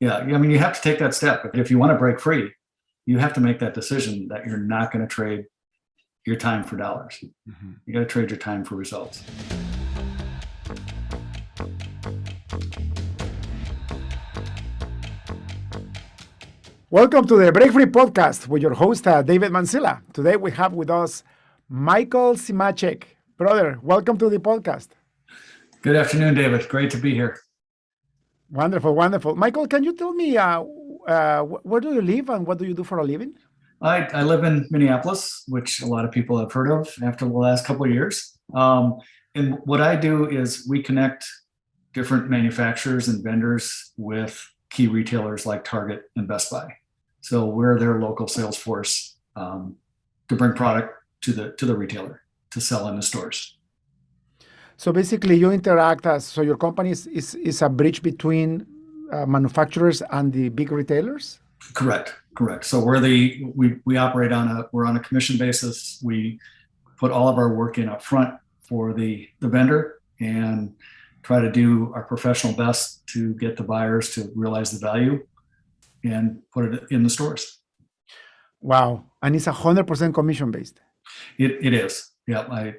Yeah. I mean, you have to take that step. If you want to break free, you have to make that decision that you're not going to trade your time for dollars. Mhm. You got to trade your time for results. Welcome to the Break Free Podcast with your host, David Mansilla. Today we have with us Michael Simacek. Brother, welcome to the podcast. Good afternoon, David. Great to be here. Wonderful, wonderful. Michael, can you tell me where do you live and what do you do for a living? I live in Minneapolis, which a lot of people have heard of after the last couple of years. And what I do is we connect different manufacturers and vendors with key retailers like Target and Best Buy. So we're their local sales force to bring product to the retailer to sell in the stores. So basically, you interact so your company is a bridge between manufacturers and the big retailers? Correct. So we operate we're on a commission basis. We put all of our work in up front for the vendor and try to do our professional best to get the buyers to realize the value and put it in the stores. Wow. And it's 100% commission based. It is. Yeah.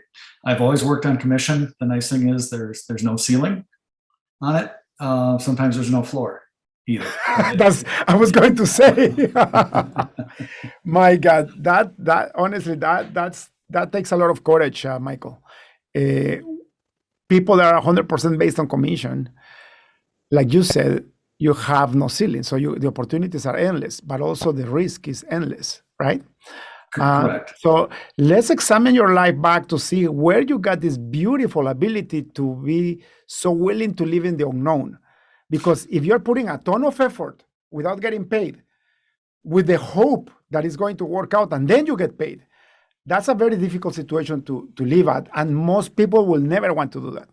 I've always worked on commission. The nice thing is there's no ceiling on it. Sometimes there's no floor either. I was going to say. My God, that honestly, that takes a lot of courage, Michael. People that are 100% based on commission, like you said, you have no ceiling. So the opportunities are endless, but also the risk is endless, right? Correct. So let's examine your life back to see where you got this beautiful ability to be so willing to live in the unknown. Because if you're putting a ton of effort without getting paid, with the hope that it's going to work out and then you get paid, that's a very difficult situation to live at. And most people will never want to do that.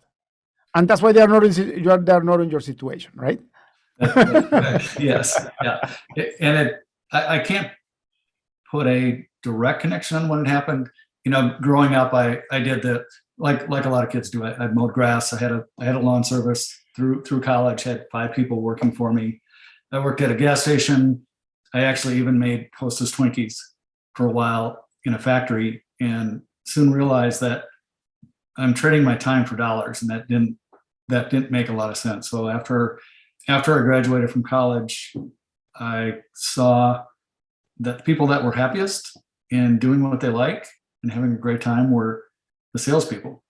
And that's why they're not in your situation, right? Yes. Yeah. And I can't put a direct connection on when it happened. Growing up, I did like a lot of kids do. I mowed grass. I had a lawn service through college. Had 5 people working for me. I worked at a gas station. I actually even made Hostess Twinkies for a while in a factory, and soon realized that I'm trading my time for dollars, and that didn't make a lot of sense. So after I graduated from college, I saw that the people that were happiest in doing what they like and having a great time were the salespeople.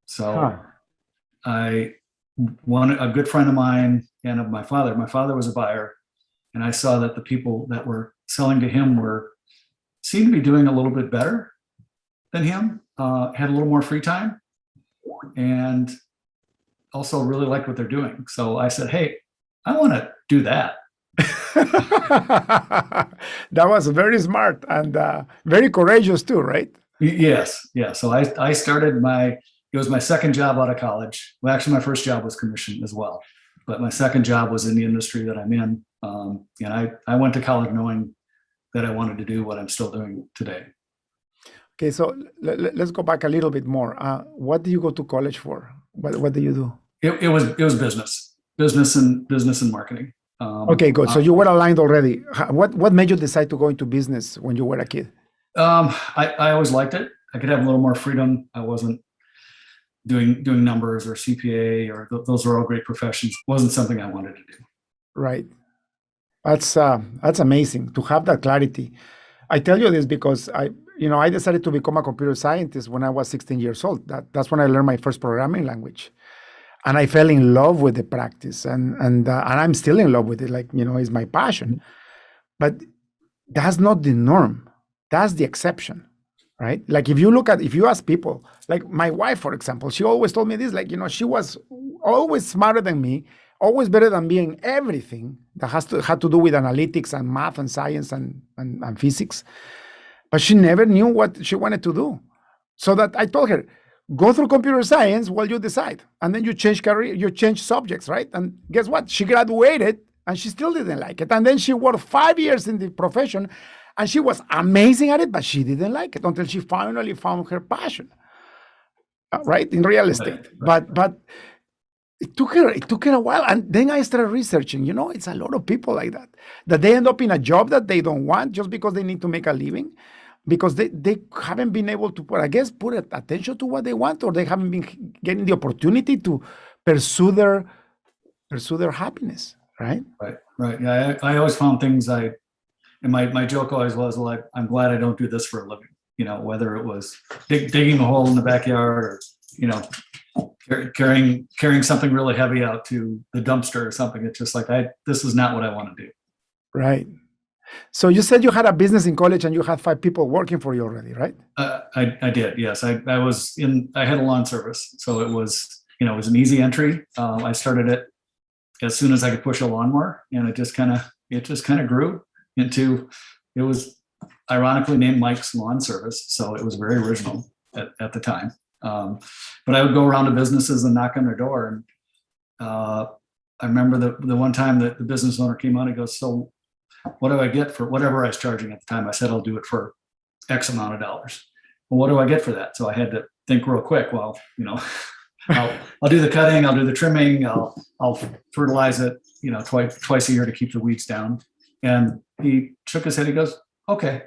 So a good friend of mine and of my father was a buyer, and I saw that the people that were selling to him seemed to be doing a little bit better than him, had a little more free time, and also really liked what they're doing. So I said, hey, I want to do that. That was very smart and very courageous too, right? Yes. Yeah. So I started it was my second job out of college. Well, actually my first job was commission as well, but my second job was in the industry that I'm in. And I went to college knowing that I wanted to do what I'm still doing today. Okay. So let's go back a little bit more. What do you go to college for? What do you do? It was business and marketing. Okay, good. So you were aligned already. What made you decide to go into business when you were a kid? I always liked it. I could have a little more freedom. I wasn't doing numbers or CPA or those are all great professions. It wasn't something I wanted to do. Right. That's amazing to have that clarity. I tell you this because I decided to become a computer scientist when I was 16 years old. That's when I learned my first programming language. And I fell in love with the practice, and I'm still in love with it. Like, it's my passion. But that's not the norm. That's the exception, right? Like if you ask people, like my wife, for example, she always told me this. Like, she was always smarter than me, always better than me in everything that had to do with analytics and math and science and physics. But she never knew what she wanted to do. So that I told her, go through computer science while you decide. And then you change career, you change subjects, right? And guess what? She graduated and she still didn't like it. And then she worked 5 years in the profession and she was amazing at it, but she didn't like it until she finally found her passion, right? In real estate. Right. But it took her a while, and then I started researching. It's a lot of people like that they end up in a job that they don't want just because they need to make a living, because they haven't been able to put attention to what they want, or they haven't been getting the opportunity to pursue their happiness, right? Right. Yeah, I always found things and my joke always was, well, I'm glad I don't do this for a living. Whether it was digging a hole in the backyard, or, carrying something really heavy out to the dumpster or something. It's just like, this is not what I want to do. Right. So you said you had a business in college and you had 5 people working for you already, right? I did. Yes. I had a lawn service. So it was an easy entry. I started it as soon as I could push a lawnmower, and it just kind of grew into, it was ironically named Mike's Lawn Service. So it was very original at the time. But I would go around to businesses and knock on their door. And I remember the one time that the business owner came on and goes, so what do I get for whatever I was charging at the time? I said, I'll do it for X amount of dollars. Well, what do I get for that? So I had to think real quick. Well, I'll do the cutting, I'll do the trimming, I'll fertilize it, twice a year to keep the weeds down. And he shook his head. He goes, okay.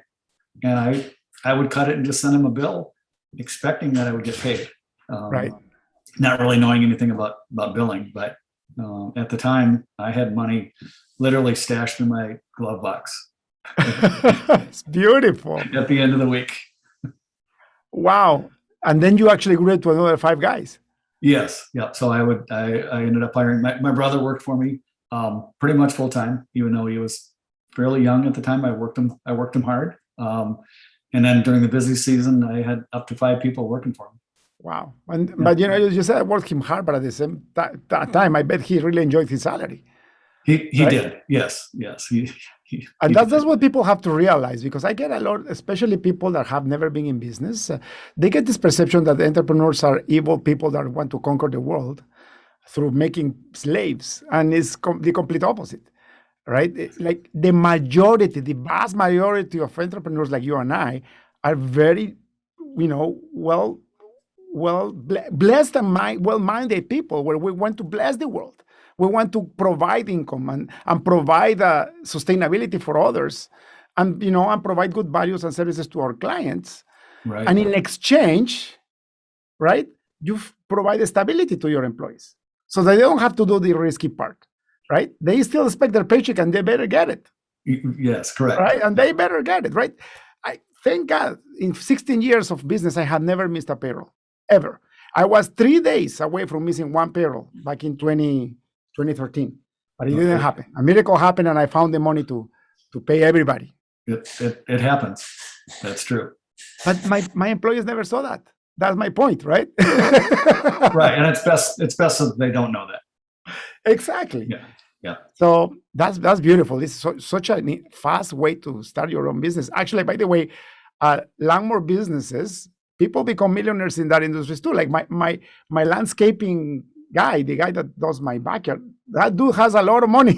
And I would cut it and just send him a bill, expecting that I would get paid. Right. Not really knowing anything about billing, but at the time I had money literally stashed in my glove box. It's beautiful. At the end of the week. Wow. And then you actually grew it to another 5 guys. Yes. Yeah. So I ended up hiring, my brother worked for me pretty much full time, even though he was fairly young at the time. I worked him hard. And then during the busy season, I had up to 5 people working for me. Wow. But you said I worked him hard, but at the same time, I bet he really enjoyed his salary. He right? Did. Yes. And that's what people have to realize, because I get a lot, especially people that have never been in business, they get this perception that entrepreneurs are evil people that want to conquer the world through making slaves. And it's the complete opposite, right? Like the vast majority of entrepreneurs like you and I are very, blessed and well-minded people, where we want to bless the world. We want to provide income and provide sustainability for others, and provide good values and services to our clients. Right. And in exchange, right, you provide stability to your employees, so that they don't have to do the risky part, right? They still expect their paycheck, and they better get it. Yes, correct. Right, and they better get it, right? Thank God, in 16 years of business, I have never missed a payroll, ever. I was 3 days away from missing one payroll back in 2013, but it didn't happen. A miracle happened, and I found the money to pay everybody. It happens. That's true. But my employees never saw that. That's my point, right? Right, and it's best that they don't know that. Exactly. Yeah. So that's beautiful. This is such a fast way to start your own business. Actually, by the way, lawnmower businesses, people become millionaires in that industry too. Like my landscaping guy, the guy that does my backyard, that dude has a lot of money.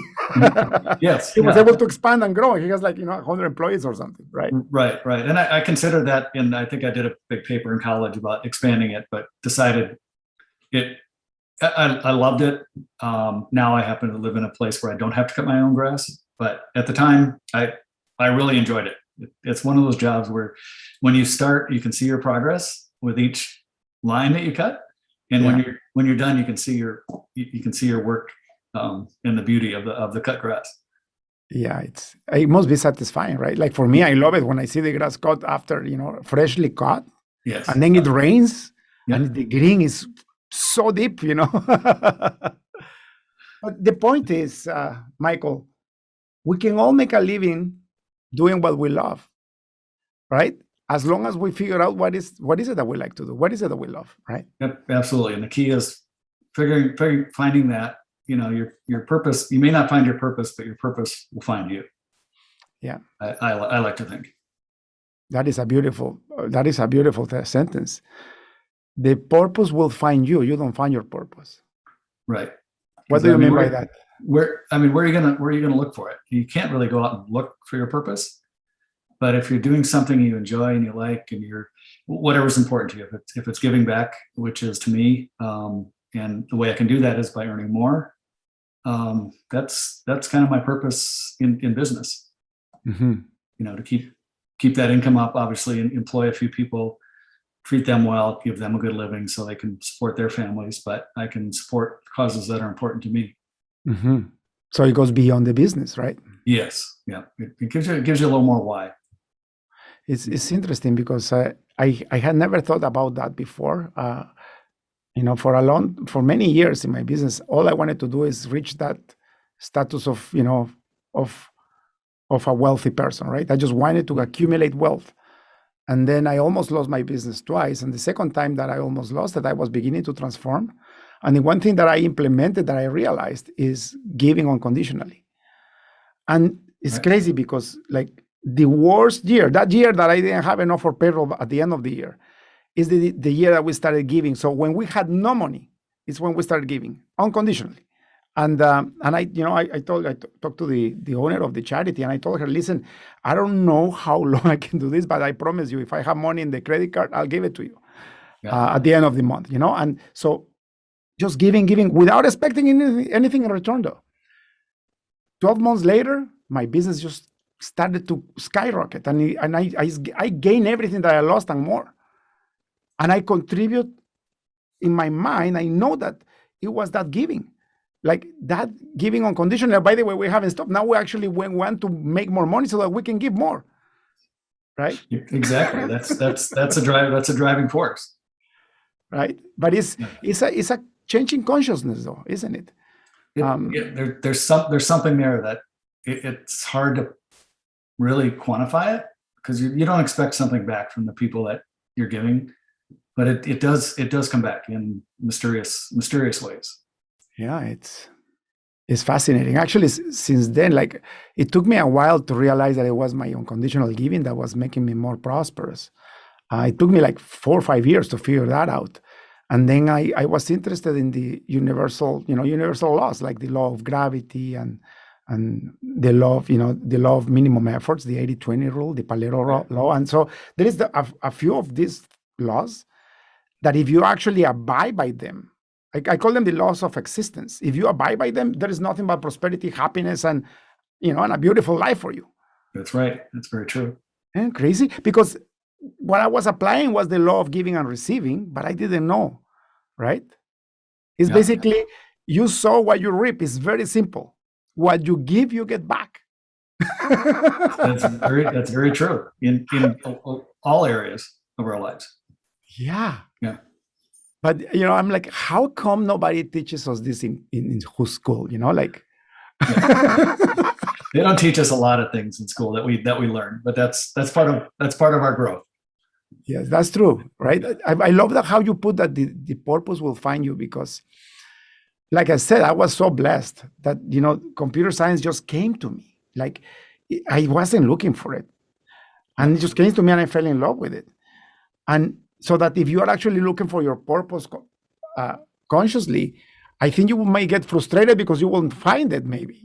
Yes. He was able to expand and grow. He has 100 employees or something, right? Right. And I considered that, and I think I did a big paper in college about expanding it, but decided I loved it. Now I happen to live in a place where I don't have to cut my own grass, but at the time I really enjoyed it. It's one of those jobs where when you start, you can see your progress with each line that you cut. And when you're done, you can see your work and the beauty of the cut grass. Yeah, it must be satisfying, right? Like for me, I love it when I see the grass cut after freshly cut. Yes. And then it rains, and the green is so deep, But the point is, Michael, we can all make a living doing what we love, right? As long as we figure out what is it that we like to do, what is it that we love, right? Yep, absolutely. And the key is finding that, your purpose. You may not find your purpose, but your purpose will find you. Yeah, I like to think that is a beautiful sentence. The purpose will find you. You don't find your purpose. Right. What do you mean by that? Where are you gonna look for it? You can't really go out and look for your purpose. But if you're doing something you enjoy and you like, and you're whatever's important to you, if it's giving back, which is to me, And the way I can do that is by earning more. That's kind of my purpose in business. Mm-hmm. To keep that income up, obviously, and employ a few people, treat them well, give them a good living so they can support their families, but I can support causes that are important to me. Mm-hmm. So it goes beyond the business, right? Yes. Yeah. It gives you a little more why. It's interesting because I had never thought about that before. For many years in my business, all I wanted to do is reach that status of of a wealthy person, right? I just wanted to accumulate wealth. And then I almost lost my business twice. And the second time that I almost lost it, I was beginning to transform. And the one thing that I implemented that I realized is giving unconditionally. And it's Right. crazy because like the worst year, that year that I didn't have enough for payroll at the end of the year, is the year that we started giving. So when we had no money, it's when we started giving unconditionally. And I talked to the owner of the charity, and I told her, listen, I don't know how long I can do this, but I promise you, if I have money in the credit card, I'll give it to you at the end of the month. And so just giving without expecting anything in return. Though 12 months later, my business just started to skyrocket, and I gained everything that I lost and more. And I contribute in my mind. I know that it was that giving, like that giving unconditional. By the way, we haven't stopped. Now we actually want to make more money so that we can give more. Right? Exactly. That's a driving force. Right. But it's a changing consciousness, though, isn't it? There's something there that it's hard to really quantify it, because you don't expect something back from the people that you're giving. But it does come back in mysterious ways. Yeah, it's fascinating. Actually, since then, like it took me a while to realize that it was my unconditional giving that was making me more prosperous. It took me like 4 or 5 years to figure that out. And then I was interested in the universal laws, like the law of gravity and the law of minimum efforts, the 80-20 rule, the Pareto law. And so there is a few of these laws that if you actually abide by them, I call them the laws of existence. If you abide by them, there is nothing but prosperity, happiness, and a beautiful life for you. That's right. That's very true. And crazy, because what I was applying was the law of giving and receiving, but I didn't know, right? It's basically you sow what you reap. It's very simple. What you give, you get back. That's very true in all areas of our lives. Yeah. Yeah. But I'm like, how come nobody teaches us this in school? Like they don't teach us a lot of things in school that we learn, but that's part of our growth. Yes, that's true, right? I love that how you put that the purpose will find you, because like I said, I was so blessed that computer science just came to me. Like I wasn't looking for it, and it just came to me, and I fell in love with it. And so that if you are actually looking for your purpose consciously, I think you might get frustrated because you won't find it, maybe,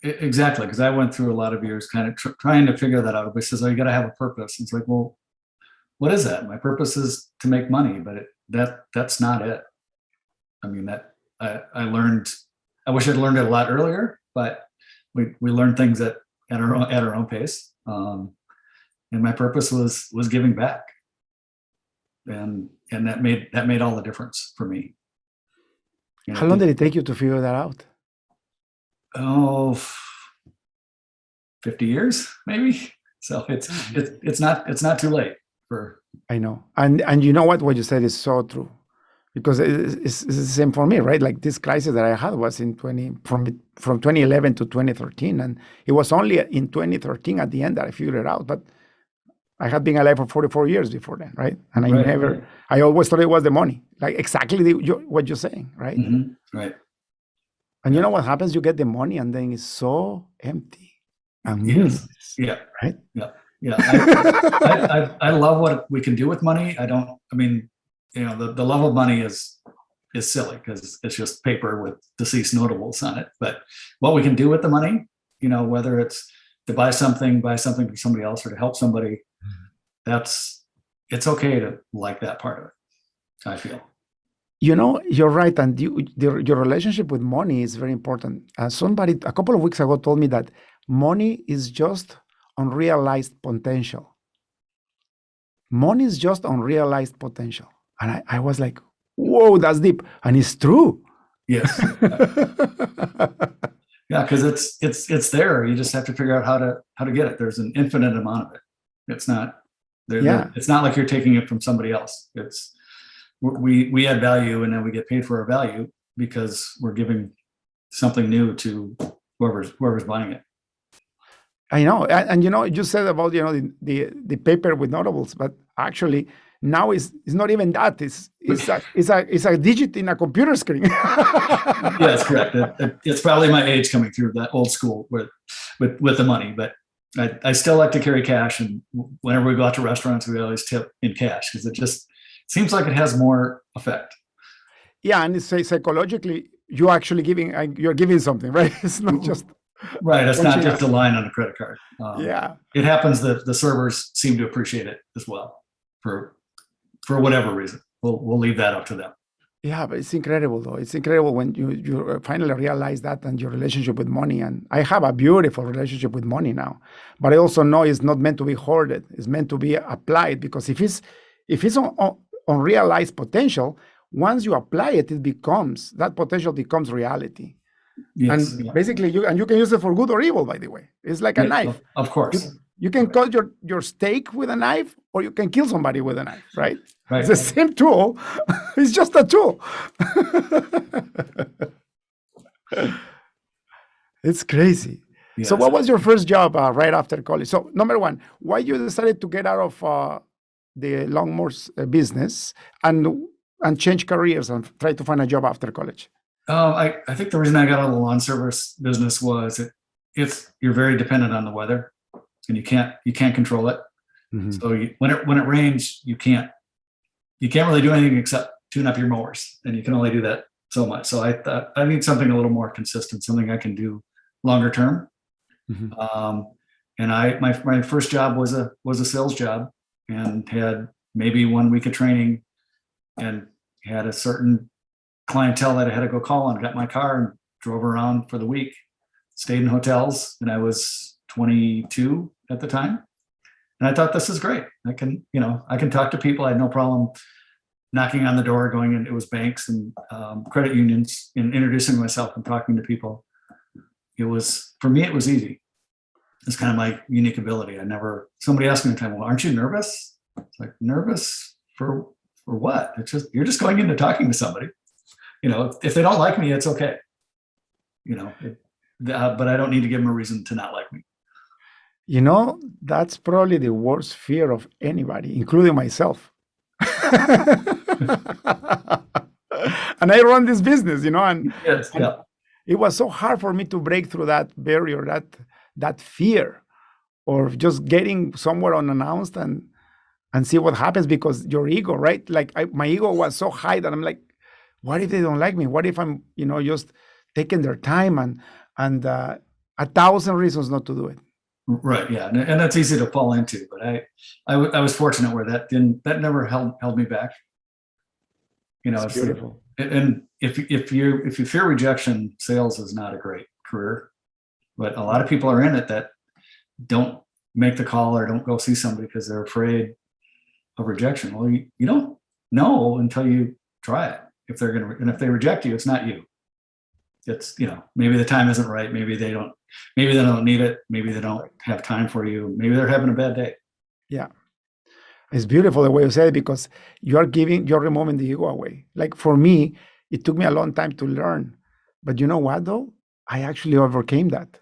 Exactly, because I went through a lot of years kind of trying to figure that out. Everybody says, "Oh, you got to have a purpose." It's like, well, what is that? My purpose is to make money, but that's not it. I mean, that I learned. I wish I'd learned it a lot earlier, but we learn things at our own pace. And my purpose was giving back, and that made all the difference for me. How long did it take you to figure that out? Oh, 50 years maybe. So it's not too late for. I know, and you know what you said is so true, because it's the same for me, right? Like this crisis that I had was from 2011 to 2013, and it was only in 2013 at the end that I figured it out. But I had been alive for 44 years before then, right? And I always thought it was the money, like exactly what you're saying, right? Mm-hmm. Right. And you know what happens? You get the money, and then it's so empty and meaningless. Yeah. Right. Yeah. Yeah. I love what we can do with money. The love of money is silly because it's just paper with deceased notables on it. But what we can do with the money, whether it's to buy something for somebody else or to help somebody, it's okay to like that part of it, I feel. You're right, and your relationship with money is very important. Somebody a couple of weeks ago told me that money is just unrealized potential. Money is just unrealized potential, and I was like, "Whoa, that's deep," and it's true. Yes. Yeah, because it's there. You just have to figure out how to get it. There's an infinite amount of it. It's not Yeah, it's not like you're taking it from somebody else. It's we add value and then we get paid for our value because we're giving something new to whoever's buying it. I know, and you said about the paper with notables, but actually now it's not even that. It's a digit in a computer screen. Yeah, that's correct. It's probably my age coming through that old school with the money, but I still like to carry cash, and whenever we go out to restaurants, we always tip in cash because it just seems like it has more effect. Yeah, and it's psychologically you're giving something, right? It's not just Right. It's not punching just a a. line on a credit card. Yeah, It happens that the servers seem to appreciate it as well for whatever reason. We'll leave that up to them. yeah, but it's incredible though. It's incredible when you finally realize that and your relationship with money. And I have a beautiful relationship with money now, but I also know it's not meant to be hoarded. It's meant to be applied because if it's on unrealized potential, once you apply it, that potential becomes reality. Yes. And Yeah. basically you can use it for good or evil, by the way. It's like a Yeah, knife. of course. You can cut your steak with a knife, or you can kill somebody with a knife, right? It's Right. the same tool. It's just a tool. It's crazy. So Yes. what was your first job right after college? So number one, why you decided to get out of the lawnmowers business and change careers and try to find a job after college? I think the reason I got out of the lawn service business was you're very dependent on the weather, and you can't control it. Mhm. So when it rains, you can't really do anything except tune up your mowers, and you can only do that so much. So I thought I need something a little more consistent, something I can do longer term. Mhm. And my first job was a sales job, and had maybe 1 week of training, and had a certain clientele that I had to go call on. Got my car and drove around for the week, stayed in hotels, and I was 22 at the time. And I thought, this is great. I can talk to people. I had no problem knocking on the door, going in. It was banks and credit unions, and introducing myself and talking to people. For me, it was easy. It's kind of my unique ability. Somebody asked me one time, well, aren't you nervous? It's like, nervous for what? It's just, you're just going into talking to somebody. If they don't like me, it's okay. But I don't need to give them a reason to not like me. That's probably the worst fear of anybody, including myself. And I run this business, Yes, and yeah. it was so hard for me to break through that barrier, that fear, or just getting somewhere unannounced and see what happens, because your ego, right? Like my ego was so high that I'm like, what if they don't like me? What if I'm, just taking their time and 1,000 reasons not to do it. Right. Yeah. And that's easy to fall into, but I was fortunate where that never held me back. It's beautiful. And if you fear rejection, sales is not a great career, but a lot of people are in it that don't make the call or don't go see somebody because they're afraid of rejection. Well, you don't know until you try it. If they reject you, it's not you. It's, maybe the time isn't right. Maybe they don't need it. Maybe they don't have time for you. Maybe they're having a bad day. Yeah. It's beautiful the way you say it, because you're removing the ego away. Like for me, it took me a long time to learn. But you know what though? I actually overcame that.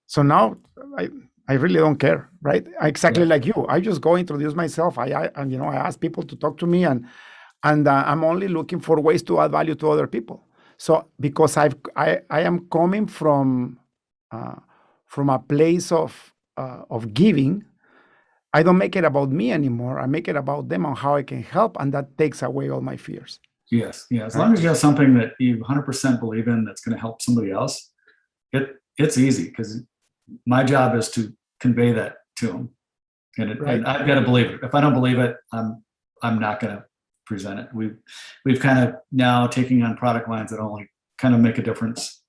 So now I really don't care, right? Exactly Right. like you. I just go introduce myself. I ask people to talk to me, and I'm only looking for ways to add value to other people. So because I am coming from a place of giving, I don't make it about me anymore. I make it about them and how I can help, and that takes away all my fears. Yes. Yeah. As Right? long as you have something that you 100% believe in that's going to help somebody else, it's easy, because my job is to convey that to them, and Right. I've got to believe it. If I don't believe it, I'm not going to present it. We've kind of now taking on product lines that only kind of make a difference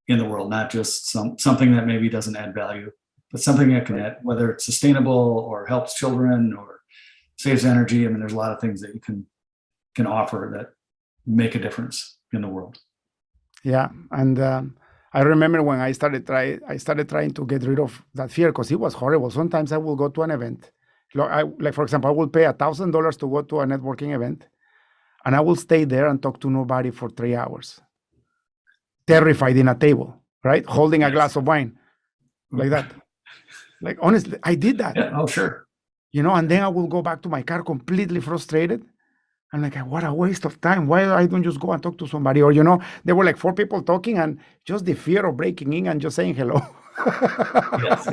in the world, not just something that maybe doesn't add value, but something that can add, whether it's sustainable or helps children or saves energy. I mean, there's a lot of things that you can offer that make a difference in the world. Yeah, and I remember when I started trying to get rid of that fear because it was horrible. Sometimes I will go to an event, like for example, I will pay $1,000 to go to a networking event, and I will stay there and talk to nobody for 3 hours, terrified in a table, right, holding a glass of wine, like that. Like honestly, I did that. Yeah, oh sure. And then I will go back to my car completely frustrated. I'm like, what a waste of time. Why I don't just go and talk to somebody? Or, there were like 4 people talking and just the fear of breaking in and just saying hello. Yes,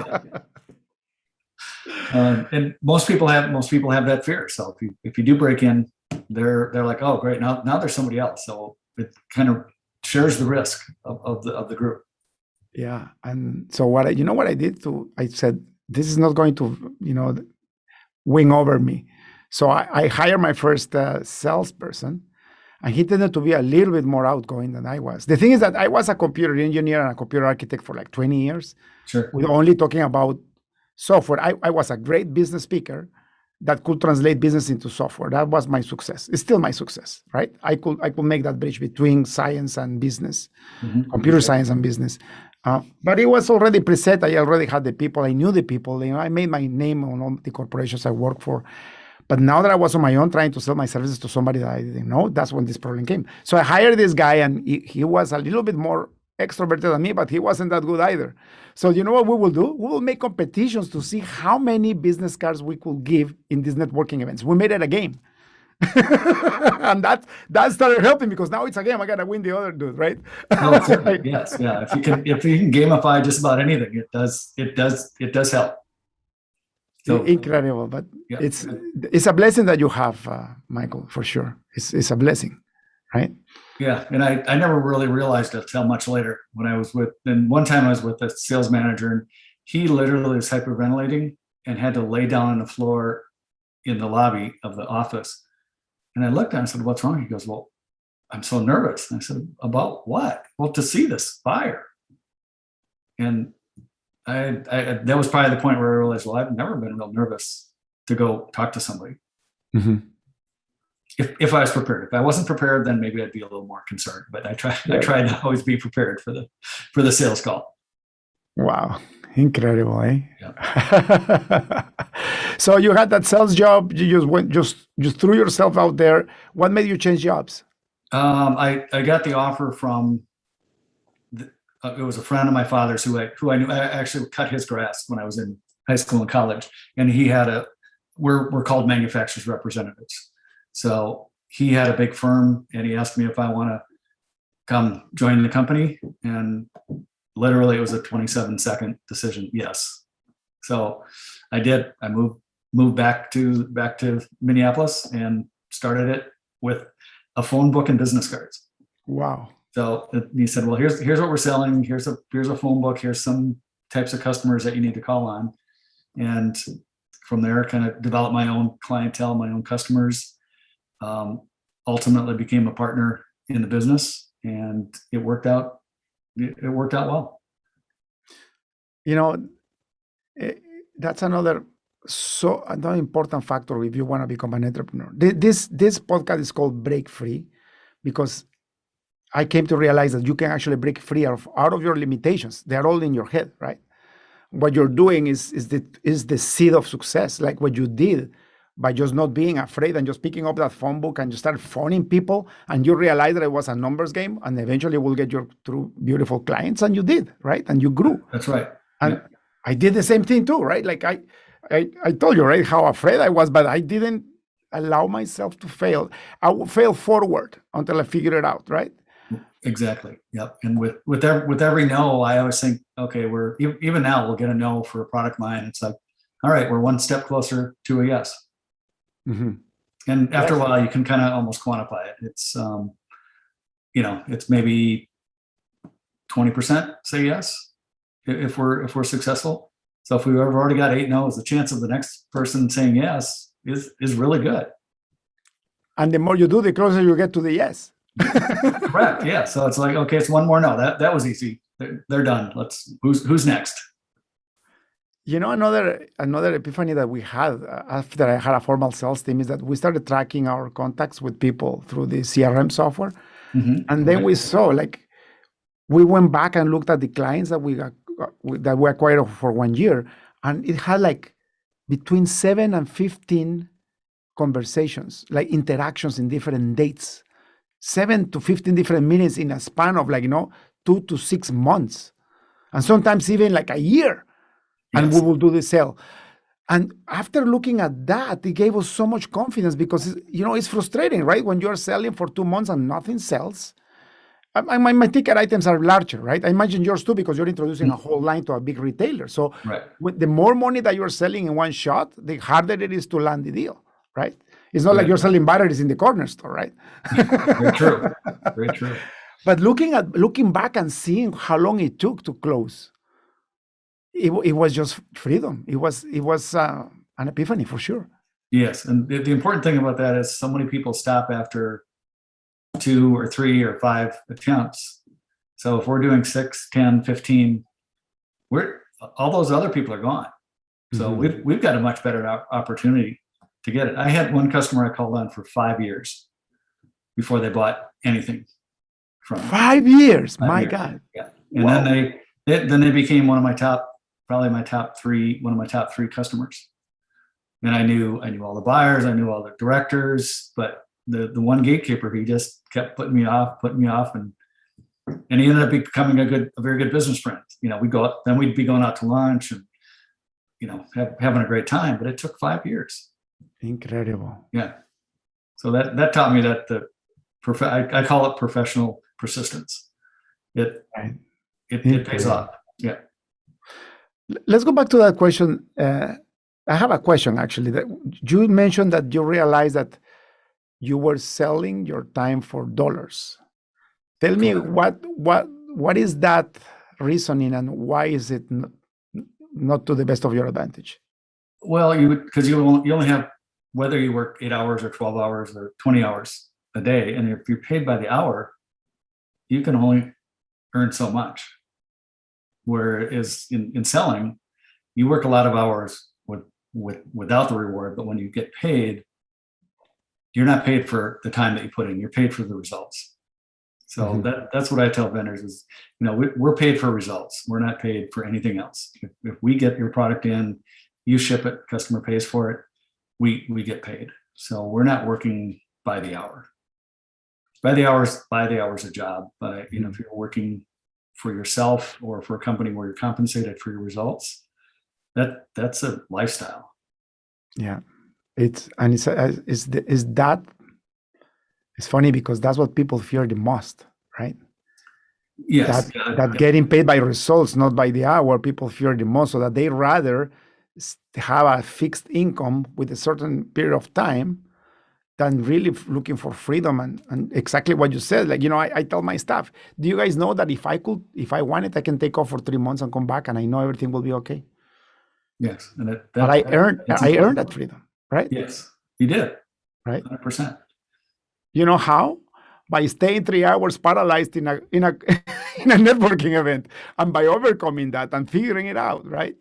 yeah. And most people have that fear. So if you do break in, they're like, oh great, now there's somebody else. So it kind of shares the risk of the group. Yeah. And so what I did I said, this is not going to, wing over me. So I hired my first salesperson, and he tended to be a little bit more outgoing than I was. The thing is that I was a computer engineer and a computer architect for like 20 years. Sure. With only talking about software. I was a great business speaker that could translate business into software. That was my success. It's still my success, right? I could make that bridge between science and business, computer science and business. But it was already preset. I already had the people. I knew the people. I made my name on all the corporations I worked for. But now that I was on my own trying to sell my services to somebody that I didn't know, that's when this problem came. So I hired this guy, and he was a little bit more extroverted than me, but he wasn't that good either. So you know what we will do? We will make competitions to see how many business cards we could give in these networking events. We made it a game. And that started helping because now it's a game. I gotta win the other dude, right? No, certainly. Yes, yeah. If you can gamify just about anything, it does help. So, incredible, but yeah. It's a blessing that you have, Michael, for sure. It's a blessing, right? Yeah, and I never really realized it until much later when one time I was with a sales manager, and he literally was hyperventilating and had to lay down on the floor in the lobby of the office. And I looked at him and said, what's wrong? He goes, well, I'm so nervous. And I said, about what? Well, to see this fire. And I that was probably the point where I realized, well, I've never been real nervous to go talk to somebody. Mm-hmm. If I was prepared. If I wasn't prepared, then maybe I'd be a little more concerned. But I try to always be prepared for the sales call. Wow, incredible, eh? Yeah. So you had that sales job. You just threw yourself out there. What made you change jobs? I got the offer from. It was a friend of my father's who I knew. I actually cut his grass when I was in high school and college, and he had we're called manufacturers representatives. So he had a big firm, and he asked me if I want to come join the company, and literally it was a 27-second decision. Yes. So I did. I moved back to Minneapolis and started it with a phone book and business cards. Wow. So he said, well, here's what we're selling. Here's a phone book. Here's some types of customers that you need to call on. And from there, kind of developed my own clientele, my own customers. Ultimately became a partner in the business, and it worked out. It worked out well. That's another important factor if you want to become an entrepreneur. This podcast is called Break Free because I came to realize that you can actually break free out of your limitations. They're all in your head, right? What you're doing is the seed of success, like what you did by just not being afraid and just picking up that phone book and just start phoning people, and you realize that it was a numbers game, and eventually will get your true beautiful clients, and you did, right? And you grew. That's right. And yeah. I did the same thing too, right? Like I told you, right, how afraid I was, but I didn't allow myself to fail. I would fail forward until I figured it out, right? Exactly. Yep. And with every no, I always think, okay, we're even now we'll get a no for a product line. It's like, all right, we're one step closer to a yes. Mm-hmm. And after a while, you can kind of almost quantify it. It's it's maybe 20% say yes if we're successful. So if we've already got 8 no's, the chance of the next person saying yes is really good. And the more you do, the closer you get to the yes. Correct. Yeah. So it's like, okay, it's one more no. That was easy. They're done. Who's next? Another epiphany that we had after I had a formal sales team is that we started tracking our contacts with people through the CRM software. And then we saw, like, we went back and looked at the clients that we acquired for 1 year, and it had like between 7 and 15 conversations, like interactions in different dates, 7 to 15 different minutes in a span of 2 to 6 months, and sometimes even like a year. And we will do the sale. And after looking at that, it gave us so much confidence, because it's frustrating, right? When you're selling for 2 months and nothing sells. My ticket items are larger, right? I imagine yours too, because you're introducing a whole line to a big retailer. So with the more money that you're selling in one shot, the harder it is to land the deal, right? It's not like you're selling batteries in the corner store, right? Very true. Very true. But looking back and seeing how long it took to close, it was just freedom. It was an epiphany for sure. Yes. And the important thing about that is so many people stop after 2 or 3 or 5 attempts. So if we're doing 6, 10, 15, all those other people are gone. So we've got a much better opportunity to get it. I had one customer I called on for 5 years before they bought anything from me. 5 years, 5 my years. God. Yeah. And then they became one of my top 3 customers. And I knew all the buyers, I knew all the directors, but the one gatekeeper, he just kept putting me off, and he ended up becoming a very good business friend. We'd be going out to lunch and having a great time, but it took 5 years. Incredible. Yeah. So that taught me that I call it professional persistence. It pays off. Yeah. Let's go back to that question. I have a question, actually. That you mentioned that you realized that you were selling your time for dollars. Tell me what is that reasoning, and why is it not to the best of your advantage? Well, because you only have, whether you work 8 hours or 12 hours or 20 hours a day, and if you're paid by the hour, you can only earn so much. Whereas in selling, you work a lot of hours without the reward, but when you get paid, you're not paid for the time that you put in, you're paid for the results. So that's what I tell vendors is, we're paid for results. We're not paid for anything else. If we get your product in, you ship it, customer pays for it, we get paid. So we're not working by the hour. By the hour's a job. But if you're working for yourself or for a company where you're compensated for your results, that's a lifestyle. Yeah. It's funny, because that's what people fear the most, right? Yes. That getting paid by results, not by the hour, people fear the most, so that they rather have a fixed income with a certain period of time than really looking for freedom and exactly what you said. Like, I tell my staff, do you guys know that if I want it, I can take off for 3 months and come back, and I know everything will be okay? Yes. And but I earned that freedom, right? Yes, you did. Right. 100%. You know how? By staying 3 hours paralyzed in a in a networking event, and by overcoming that and figuring it out, right?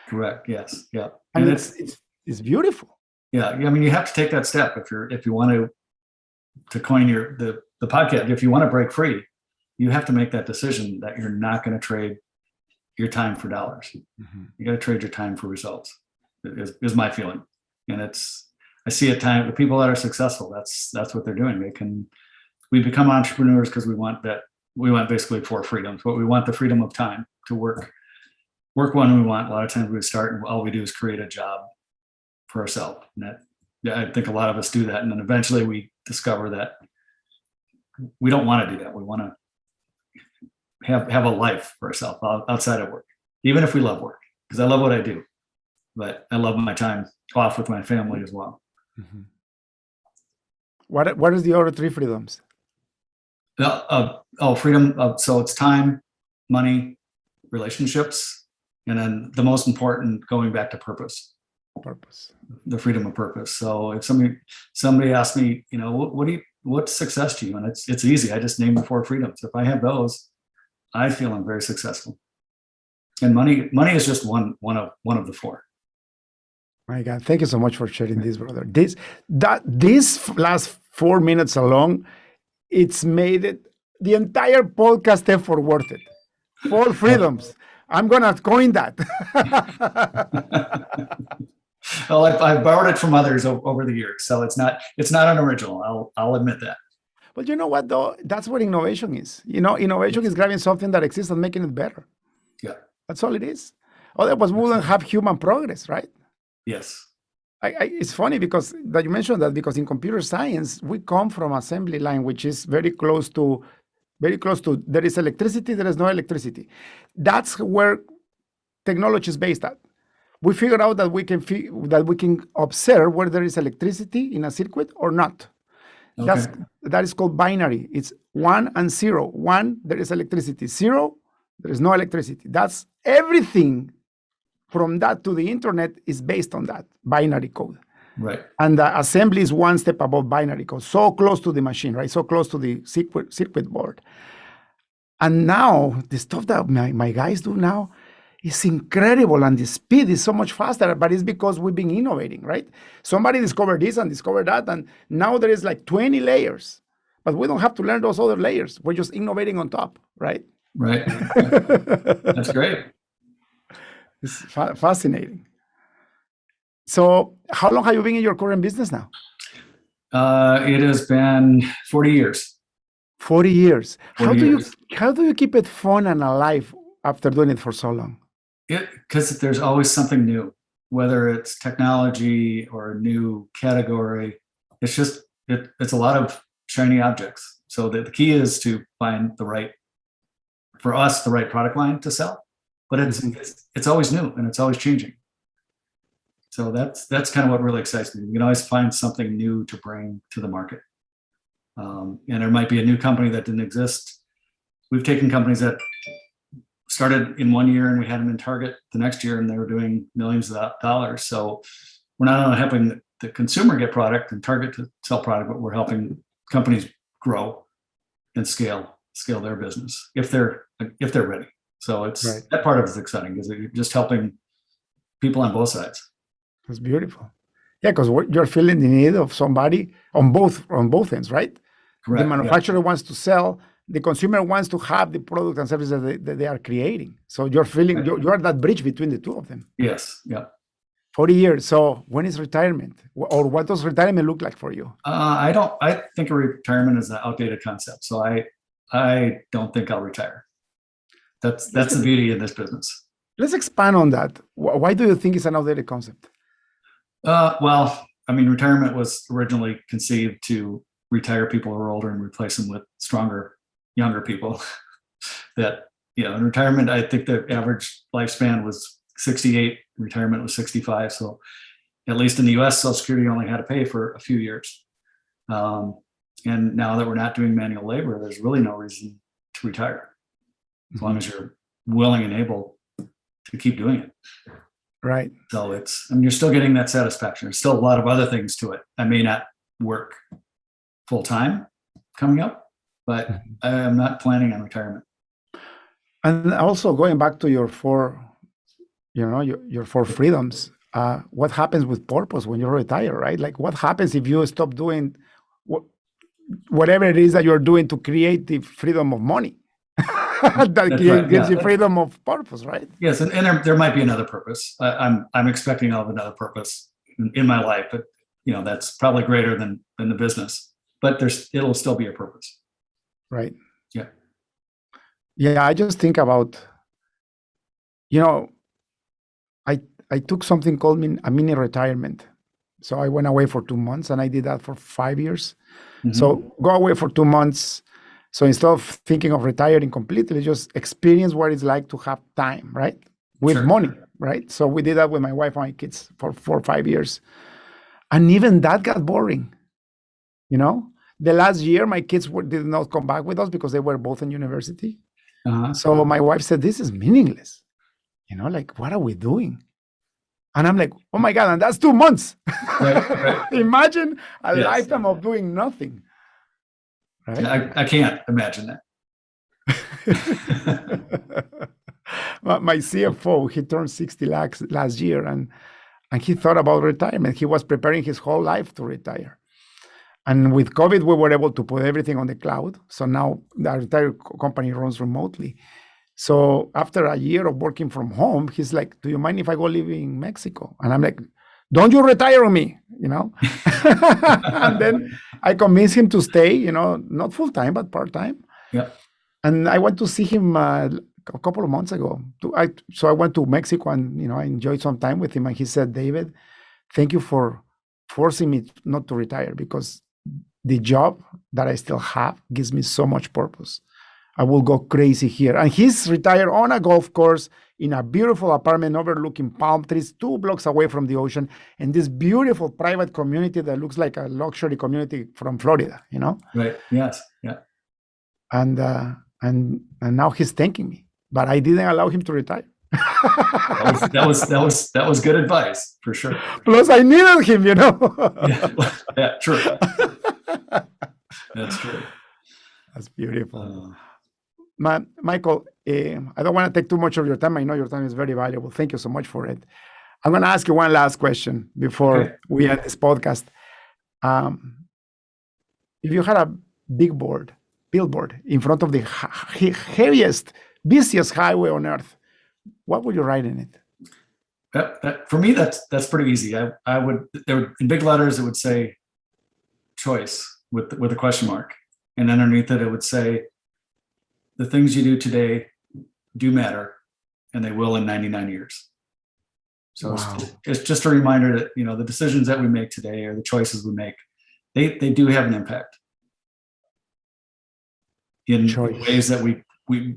Correct. Yes. Yeah. And it's beautiful. Yeah. I mean, you have to take that step if you want to coin the podcast. If you want to break free, you have to make that decision that you're not going to trade your time for dollars. You got to trade your time for results. Is my feeling, and I see at times the people that are successful, that's what they're doing. We become entrepreneurs because we want basically 4 freedoms, but we want the freedom of time to work when we want. A lot of times we start and all we do is create a job for ourselves. And I think a lot of us do that. And then eventually we discover that we don't want to do that. We want to have a life for ourselves outside of work, even if we love work, because I love what I do, but I love my time off with my family as well. What is the other 3 freedoms? Freedom. So it's time, money, relationships, and then the most important, going back to purpose. Purpose. the freedom of purpose. So if somebody asks me, what's success to you? And it's easy. I just name the 4 freedoms. If I have those, I feel I'm very successful. And money is just one of the 4. My God, thank you so much for sharing this, brother. This last 4 minutes alone, it's made it the entire podcast effort worth it. 4 freedoms. I'm gonna coin that. Well, I've borrowed it from others over the years, so it's not unoriginal. I'll admit that. But you know what, though? That's what innovation is. Innovation is grabbing something that exists and making it better. Yeah. That's all it is. Otherwise, we wouldn't have human progress, right? Yes. It's funny because that you mentioned that, because in computer science, we come from assembly line, which is very close to there is electricity, there is no electricity. That's where technology is based at. We figured out that we can observe whether there is electricity in a circuit or not. Okay. That is called binary. It's 1 and 0. 1, there is electricity. 0, there is no electricity. That's everything from that to the internet is based on that binary code. Right. And the assembly is one step above binary code, so close to the machine, right? So close to the circuit board. And now the stuff that my guys do now is incredible, and the speed is so much faster, but it's because we've been innovating, right? Somebody discovered this and discovered that, and now there is like 20 layers, but we don't have to learn those other layers. We're just innovating on top, right? Right. That's great. It's fascinating. So how long have you been in your current business now? It has been 40 years. 40 years. 40 years. How do you keep it fun and alive after doing it for so long? Because there's always something new, whether it's technology or a new category. It's just it's a lot of shiny objects. So the key is to find the right product line to sell. But it's always new and it's always changing. So that's kind of what really excites me. You can always find something new to bring to the market. And there might be a new company that didn't exist. We've taken companies that started in one year and we had them in Target the next year and they were doing millions of dollars. So we're not only helping the consumer get product and Target to sell product, but we're helping companies grow and scale their business if they're ready. So it's right. That part of it is exciting because you're just helping people on both sides. That's beautiful. Yeah, because you're feeling the need of somebody on both ends, right? Correct. The manufacturer wants to sell, the consumer wants to have the product and services that they are creating. So you're feeling you're that bridge between the two of them. Yes. Yeah. 40 years. So when is retirement, or what does retirement look like for you? I think a retirement is an outdated concept. So I don't think I'll retire. That's the beauty in this business. Let's expand on that. Why do you think it's an outdated concept? Well, I mean, retirement was originally conceived to retire people who are older and replace them with stronger, younger people. That, in retirement, I think the average lifespan was 68. Retirement was 65. So at least in the US, Social Security only had to pay for a few years. And now that we're not doing manual labor, there's really no reason to retire. As long as you're willing and able to keep doing it. Right. So you're still getting that satisfaction. There's still a lot of other things to it. I may not work full time coming up, but I'm not planning on retirement. And also going back to your 4, your 4 freedoms, what happens with purpose when you retire, right? Like what happens if you stop doing whatever it is that you're doing to create the freedom of money? That gives you freedom of purpose, right? Yes, and there might be another purpose. I'm expecting of another purpose in my life, but that's probably greater than the business. But it'll still be a purpose. Right. Yeah. Yeah, I just think about, I took something called a mini retirement. So I went away for 2 months, and I did that for 5 years. Mm-hmm. So go away for 2 months. So instead of thinking of retiring completely, just experience what it's like to have time, right? With money, right? So we did that with my wife and my kids for 4 or 5 years. And even that got boring. The last year, my kids did not come back with us because they were both in university. So my wife said, this is meaningless. Like, what are we doing? And I'm like, oh my God, and that's 2 months. Right. Imagine a Yes. lifetime of doing nothing. Right? I can't imagine that. My CFO, he turned 60 last year, and he thought about retirement. He was preparing his whole life to retire. And with COVID, we were able to put everything on the cloud. So now the entire company runs remotely. So after a year of working from home, he's like, do you mind if I go live in Mexico? And I'm like, don't you retire on me, And then I convinced him to stay, not full time, but part time. Yeah. And I went to see him a couple of months ago. So I went to Mexico and, I enjoyed some time with him. And he said, David, thank you for forcing me not to retire, because the job that I still have gives me so much purpose. I will go crazy here. And he's retired on a golf course in a beautiful apartment overlooking palm trees, 2 blocks away from the ocean, and this beautiful private community that looks like a luxury community from Florida, Right. Yes. Yeah. And now he's thanking me, but I didn't allow him to retire. That was good advice for sure. Plus, I needed him, Yeah, true. That's true. That's beautiful. Michael, I don't want to take too much of your time. I know your time is very valuable. Thank you so much for it. I'm going to ask you one last question before we end this podcast. If you had a billboard in front of the heaviest, busiest highway on earth, what would you write in it? For me, that's pretty easy. I would, in big letters, it would say choice with a question mark. And underneath it would say, the things you do today do matter, and they will in 99 years. So it's just a reminder that, the decisions that we make today, or the choices we make, they do have an impact in ways that we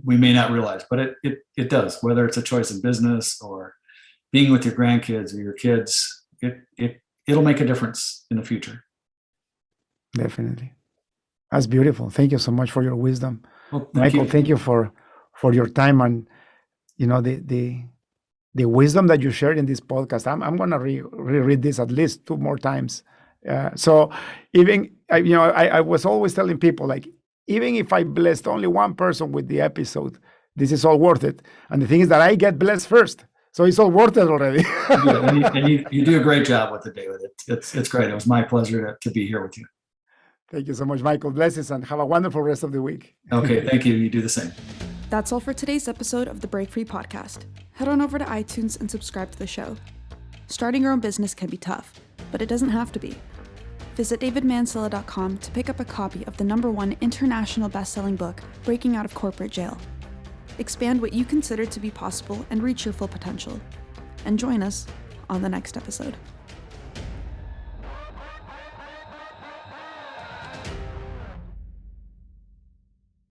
may not realize, but it does, whether it's a choice in business or being with your grandkids or your kids, it'll make a difference in the future. Definitely. That's beautiful. Thank you so much for your wisdom. Well, Michael, thank you for your time and, the wisdom that you shared in this podcast. I'm going to reread this at least 2 more times. So even, I was always telling people, like, even if I blessed only one person with the episode, this is all worth it. And the thing is that I get blessed first. So it's all worth it already. and you do a great job with it, David. It's great. It was my pleasure to be here with you. Thank you so much, Michael. Blessings, and have a wonderful rest of the week. Okay, thank you. You do the same. That's all for today's episode of the Break Free Podcast. Head on over to iTunes and subscribe to the show. Starting your own business can be tough, but it doesn't have to be. Visit davidmansilla.com to pick up a copy of the #1 international best-selling book, Breaking Out of Corporate Jail. Expand what you consider to be possible and reach your full potential. And join us on the next episode.